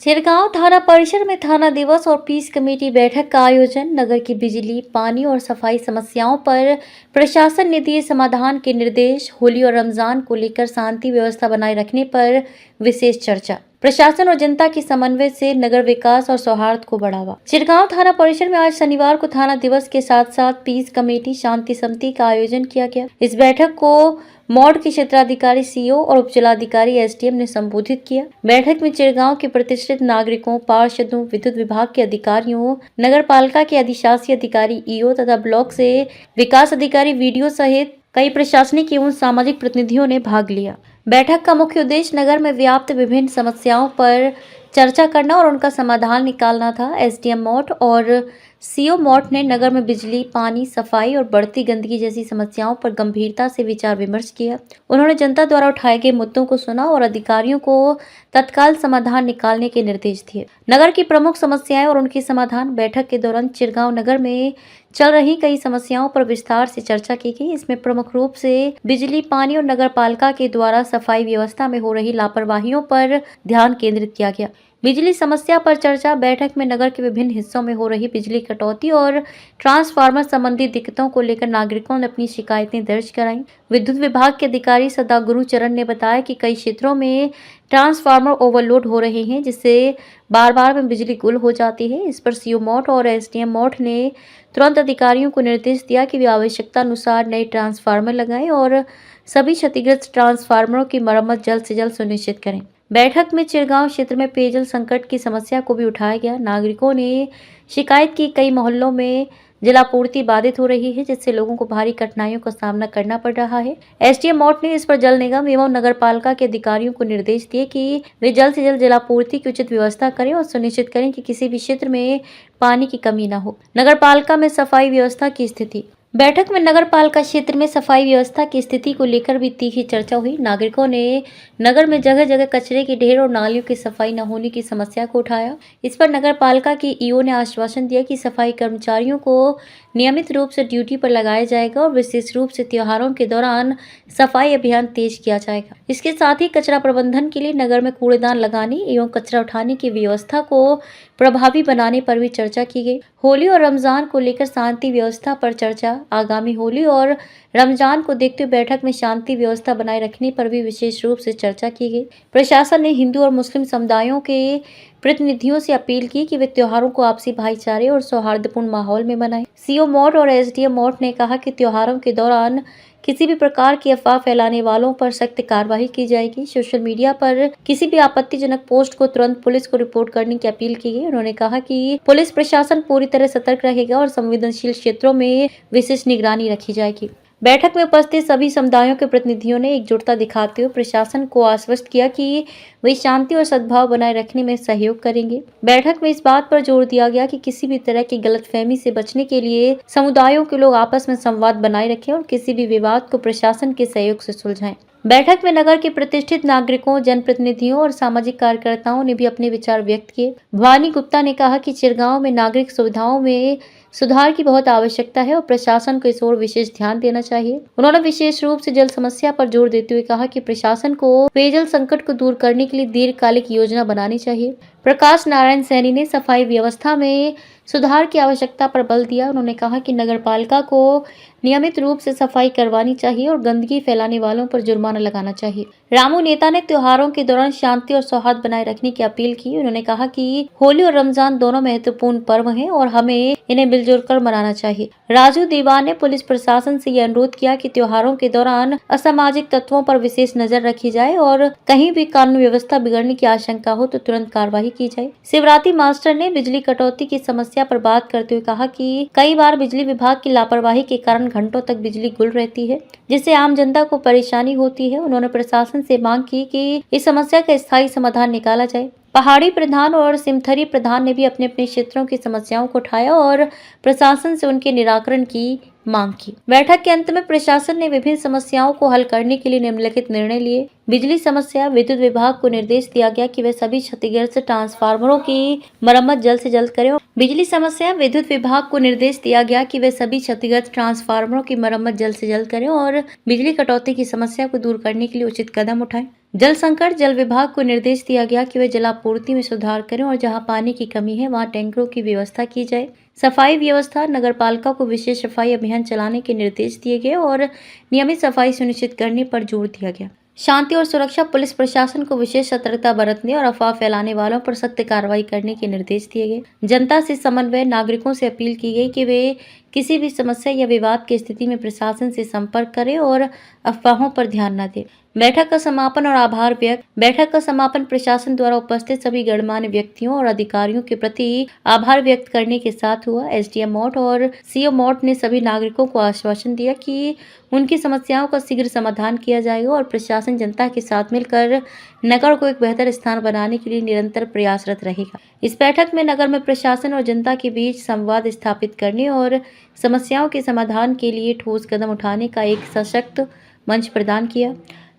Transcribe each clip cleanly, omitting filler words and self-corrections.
चिरगांव थाना परिसर में थाना दिवस और पीस कमेटी बैठक का आयोजन। नगर की बिजली, पानी और सफाई समस्याओं पर प्रशासन ने दिए समाधान के निर्देश। होली और रमजान को लेकर शांति व्यवस्था बनाए रखने पर विशेष चर्चा। प्रशासन और जनता के समन्वय से नगर विकास और सौहार्द को बढ़ावा। चिरगांव थाना परिसर में आज शनिवार को थाना दिवस के साथ साथ पीस कमेटी शांति समिति का आयोजन किया गया। इस बैठक को मॉड के क्षेत्राधिकारी सीओ और उपजिलाधिकारी एसडीएम ने संबोधित किया। बैठक में चिरगांव के प्रतिष्ठित नागरिकों, पार्षदों, विद्युत विभाग के अधिकारियों, नगर पालिका के अधिशासी अधिकारी ईओ तथा ब्लॉक से विकास अधिकारी वीडियो सहित कई प्रशासनिक एवं सामाजिक प्रतिनिधियों ने भाग लिया। बैठक का मुख्य उद्देश्य नगर में व्याप्त विभिन्न समस्याओं पर चर्चा करना और उनका समाधान निकालना था। एसडीएम मॉड और सीओ मॉड ने नगर में बिजली, पानी, सफाई और बढ़ती गंदगी जैसी समस्याओं पर गंभीरता से विचार विमर्श किया। उन्होंने जनता द्वारा उठाए गए मुद्दों को सुना और अधिकारियों को तत्काल समाधान निकालने के निर्देश दिए। नगर की प्रमुख समस्याएं और उनकी समाधान। बैठक के दौरान चिरगांव नगर में चल रही कई समस्याओं पर विस्तार से चर्चा की गई। इसमें प्रमुख रूप से बिजली, पानी और नगर पालिका के द्वारा सफाई व्यवस्था में हो रही लापरवाहियों पर ध्यान केंद्रित किया गया। बिजली समस्या पर चर्चा। बैठक में नगर के विभिन्न हिस्सों में हो रही बिजली कटौती और ट्रांसफार्मर संबंधी दिक्कतों को लेकर नागरिकों ने अपनी शिकायतें दर्ज कराईं। विद्युत विभाग के अधिकारी सदा गुरुचरण ने बताया कि कई क्षेत्रों में ट्रांसफार्मर ओवरलोड हो रहे हैं, जिससे बार बार में बिजली गुल हो जाती है। इस पर सीओ मॉड और एसडीएम मॉड ने तुरंत अधिकारियों को निर्देश दिया कि वे आवश्यकता अनुसार नए ट्रांसफार्मर लगाएं और सभी क्षतिग्रस्त ट्रांसफार्मरों की मरम्मत जल्द से जल्द सुनिश्चित करें। बैठक में चिरगांव क्षेत्र में पेयजल संकट की समस्या को भी उठाया गया। नागरिकों ने शिकायत की कई मोहल्लों में जलापूर्ति बाधित हो रही है, जिससे लोगों को भारी कठिनाइयों का सामना करना पड़ रहा है। एसडीएम मॉड ने इस पर जल निगम एवं नगर पालिका के अधिकारियों को निर्देश दिए कि वे जल्द से जल्द जलापूर्ति की उचित व्यवस्था करें और सुनिश्चित करें कि किसी भी क्षेत्र में पानी की कमी न हो। नगर पालिका में सफाई व्यवस्था की स्थिति। बैठक में नगर पालिका क्षेत्र में सफाई व्यवस्था की स्थिति को लेकर भी तीखी चर्चा हुई। नागरिकों ने नगर में जगह जगह कचरे के ढेर और नालियों की सफाई न होने की समस्या को उठाया। इस पर नगर पालिका के ईओ ने आश्वासन दिया कि सफाई कर्मचारियों को नियमित रूप से ड्यूटी पर लगाया जाएगा और विशेष रूप से त्योहारों के दौरान सफाई अभियान तेज किया जाएगा। इसके साथ ही कचरा प्रबंधन के लिए नगर में कूड़ेदान लगाने एवं कचरा उठाने की व्यवस्था को प्रभावी बनाने पर भी चर्चा की गई। होली और रमजान को लेकर शांति व्यवस्था पर चर्चा। आगामी होली और रमजान को देखते हुए बैठक में शांति व्यवस्था बनाए रखने पर भी विशेष रूप से चर्चा की गई। प्रशासन ने हिंदू और मुस्लिम समुदायों के प्रतिनिधियों से अपील की कि वे त्योहारों को आपसी भाईचारे और सौहार्दपूर्ण माहौल में मनाएं। सीओ मॉड और एसडीएम मॉड ने कहा कि त्योहारों के दौरान किसी भी प्रकार की अफवाह फैलाने वालों पर सख्त कार्रवाई की जाएगी। सोशल मीडिया पर किसी भी आपत्तिजनक पोस्ट को तुरंत पुलिस को रिपोर्ट करने की अपील की गई। उन्होंने कहा कि पुलिस प्रशासन पूरी तरह सतर्क रहेगा और संवेदनशील क्षेत्रों में विशेष निगरानी रखी जाएगी। बैठक में उपस्थित सभी समुदायों के प्रतिनिधियों ने एकजुटता दिखाते हुए प्रशासन को आश्वस्त किया कि वे शांति और सद्भाव बनाए रखने में सहयोग करेंगे। बैठक में इस बात पर जोर दिया गया कि किसी भी तरह की गलतफहमी से बचने के लिए समुदायों के लोग आपस में संवाद बनाए रखें और किसी भी विवाद को प्रशासन के सहयोग से सुलझाएं। बैठक में नगर के प्रतिष्ठित नागरिकों, जनप्रतिनिधियों और सामाजिक कार्यकर्ताओं ने भी अपने विचार व्यक्त किए। भवानी गुप्ता ने कहा कि चिरगांव में नागरिक सुविधाओं में सुधार की बहुत आवश्यकता है और प्रशासन को इस ओर विशेष ध्यान देना चाहिए। उन्होंने विशेष रूप से जल समस्या पर जोर देते हुए कहा कि प्रशासन को पेयजल संकट को दूर करने के लिए दीर्घकालिक योजना बनानी चाहिए। प्रकाश नारायण सैनी ने सफाई व्यवस्था में सुधार की आवश्यकता पर बल दिया। उन्होंने कहा कि नगर पालिका को नियमित रूप से सफाई करवानी चाहिए और गंदगी फैलाने वालों पर जुर्माना लगाना चाहिए। रामू नेता ने त्योहारों के दौरान शांति और सौहार्द बनाए रखने की अपील की। उन्होंने कहा कि होली और रमजान दोनों महत्वपूर्ण पर्व हैं और हमें इन्हें मिलजुल कर मनाना चाहिए। राजू दीवान ने पुलिस प्रशासन से यह अनुरोध किया कि त्योहारों के दौरान असामाजिक तत्वों पर विशेष नजर रखी जाए और कहीं भी कानून व्यवस्था बिगड़ने की आशंका हो तो तुरंत कार्रवाई की जाए। शिवरात्रि मास्टर ने बिजली कटौती की समस्या पर बात करते हुए कहा कि कई बार बिजली विभाग की लापरवाही के कारण घंटों तक बिजली गुल रहती है, जिससे आम जनता को परेशानी होती है। उन्होंने प्रशासन से मांग की कि इस समस्या का स्थायी समाधान निकाला जाए। पहाड़ी प्रधान और सिमथरी प्रधान ने भी अपने अपने क्षेत्रों की समस्याओं को उठाया और प्रशासन से उनके निराकरण की मांग की। बैठक के अंत में प्रशासन ने विभिन्न समस्याओं को हल करने के लिए निम्नलिखित निर्णय लिए। बिजली समस्या, विद्युत विभाग को निर्देश दिया गया कि वे सभी क्षतिग्रस्त ट्रांसफार्मरों की मरम्मत जल्द से जल्द करें। बिजली समस्या, विद्युत विभाग को निर्देश दिया गया कि वे सभी क्षतिग्रस्त ट्रांसफार्मरों की मरम्मत जल्द से जल्द करें और बिजली कटौती की समस्या को दूर करने के लिए उचित कदम उठाएं। जल संकट, जल विभाग को निर्देश दिया गया कि वे जलापूर्ति में सुधार करें और जहां पानी की कमी है वहां टैंकरों की व्यवस्था की जाए। सफाई व्यवस्था, नगरपालिका को विशेष सफाई अभियान चलाने के निर्देश दिए गए और नियमित सफाई सुनिश्चित करने पर जोर दिया गया। शांति और सुरक्षा, पुलिस प्रशासन को विशेष सतर्कता बरतने और अफवाह फैलाने वालों पर सख्त कार्रवाई करने के निर्देश दिए गए। जनता से समन्वय, नागरिकों से अपील की गई कि वे किसी भी समस्या या विवाद की स्थिति में प्रशासन से संपर्क करें और अफवाहों पर ध्यान न दें। बैठक का समापन और आभार व्यक्त। बैठक का समापन प्रशासन द्वारा उपस्थित सभी गणमान्य व्यक्तियों और अधिकारियों के प्रति आभार व्यक्त करने के साथ हुआ। एसडीएम मौट और सीओ मौट ने सभी नागरिकों को आश्वासन दिया कि उनकी समस्याओं का शीघ्र समाधान किया जाएगा और प्रशासन जनता के साथ मिलकर नगर को एक बेहतर स्थान बनाने के लिए निरंतर प्रयासरत रहेगा। इस बैठक में नगर में प्रशासन और जनता के बीच संवाद स्थापित करने और समस्याओं के समाधान के लिए ठोस कदम उठाने का एक सशक्त मंच प्रदान किया।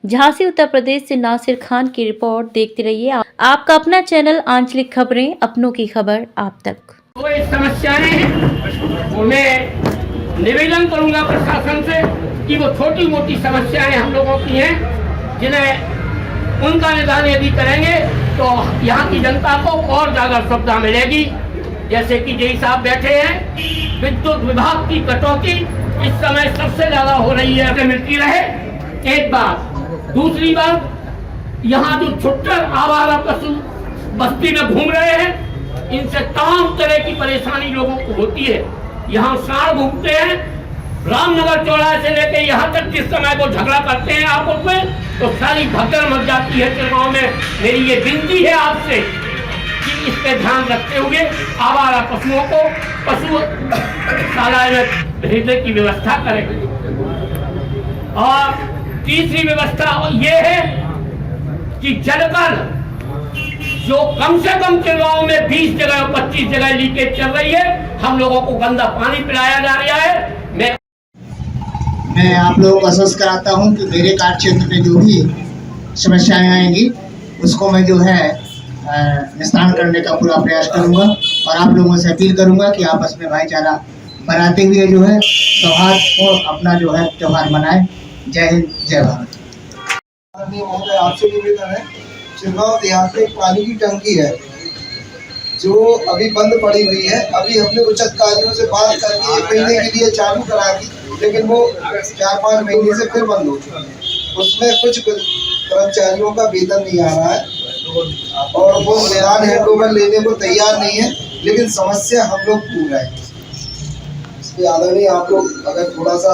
झांसी उत्तर प्रदेश से नासिर खान की रिपोर्ट। देखते रहिए आपका अपना चैनल आंचलिक खबरें, अपनों की खबर आप तक। कोई समस्याएं हैं, मैं निवेदन करूंगा प्रशासन से कि वो छोटी मोटी समस्याएं हम लोगों की हैं, जिन्हें उनका निदान यदि करेंगे तो यहाँ की जनता को और ज्यादा सुविधा मिलेगी। जैसे कि जय साहब बैठे हैं, विद्युत विभाग की कटौती इस समय सबसे ज्यादा हो रही है, मिलती रहे। एक बात, दूसरी बात, यहाँ जो छुट्टर आवारा पशु बस्ती में घूम रहे हैं, इनसे तमाम तरह की परेशानी लोगों को होती है। यहाँ सांड घूमते हैं, रामनगर चौराहे से लेकर यहाँ तक जिस समय को झगड़ा करते हैं आपस में, तो सारी भगदड़ मच जाती है चुनाव में। मेरी ये विनती है आपसे कि इस पे ध्यान रखते हुए आवारा पशुओं को पशुशाला में भेजने की व्यवस्था करें। और तीसरी व्यवस्था ये है कि जलकर जो कम से कम गाँव में 20 जगह 25 जगह लीकेज चल रही है, हम लोगों को गंदा पानी पिलाया जा रहा है। मैं आप लोगों को आश्वस्त कराता हूं कि मेरे कार्य क्षेत्र में जो भी समस्याएं आएंगी उसको मैं जो है निस्तारण करने का पूरा प्रयास करूंगा और आप लोगों से अपील करूंगा कि आपस में भाईचारा बनाते हुए जो है सौहार्द अपना जो है त्योहार मनाएं। जय हिंद, जय भारत। महोदय, आपसे निवेदन है, चिरगांव देहात में पानी की टंकी है जो अभी बंद पड़ी हुई है। अभी हमने उच्च अधिकारियों से बात करके 1 महीने के लिए चालू करा दी, लेकिन वो 4-5 महीने से फिर बंद हो चुकी। उसमें कुछ कर्मचारियों का वेतन नहीं आ रहा है और वो मैदान हैंडओवर लेने को तैयार नहीं है, लेकिन समस्या हम लोग पूछ रहे हैं। इसके आदरणीय आप लोग अगर थोड़ा सा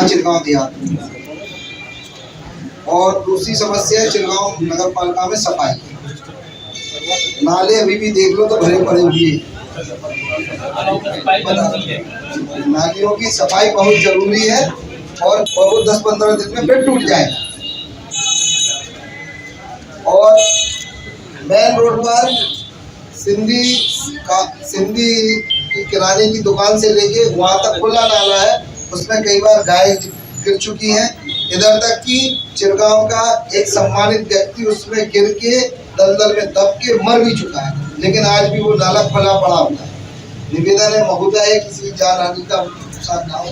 चिरगांव देहात। और दूसरी समस्या है चिरगांव नगर पालिका में सफाई। नाले अभी भी देख लो तो भरे पड़े हुए हैं। नालियों की सफाई बहुत जरूरी है और वो 10-15 दिन में फिर टूट जाएगा। और मेन रोड पर सिंधी किराने की दुकान से लेके वहाँ तक खुला नाला है, उसमें कई बार गाय गिर चुकी हैं। इधर तक कि चिरगांव का एक सम्मानित व्यक्ति उसमें गिर के दलदल में दब के मर भी चुका है, लेकिन आज भी वो नाला खुला पड़ा हुआ है। निवेदन है महोदय, किसी जान हानि का नुकसान ना हो।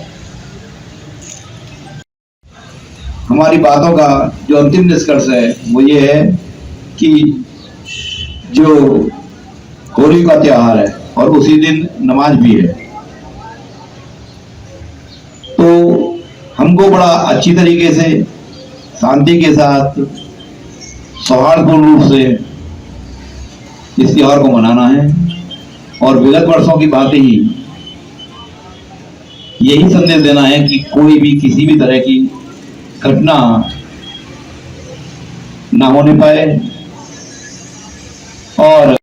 हमारी बातों का जो अंतिम निष्कर्ष है वो ये है कि जो होली का त्योहार है और उसी दिन नमाज भी है, तो हमको बड़ा अच्छी तरीके से शांति के साथ सौहार्दपूर्ण रूप से इस त्योहार को मनाना है। और विगत वर्षों की बात ही यही संदेश देना है कि कोई भी किसी भी तरह की घटना ना होने पाए और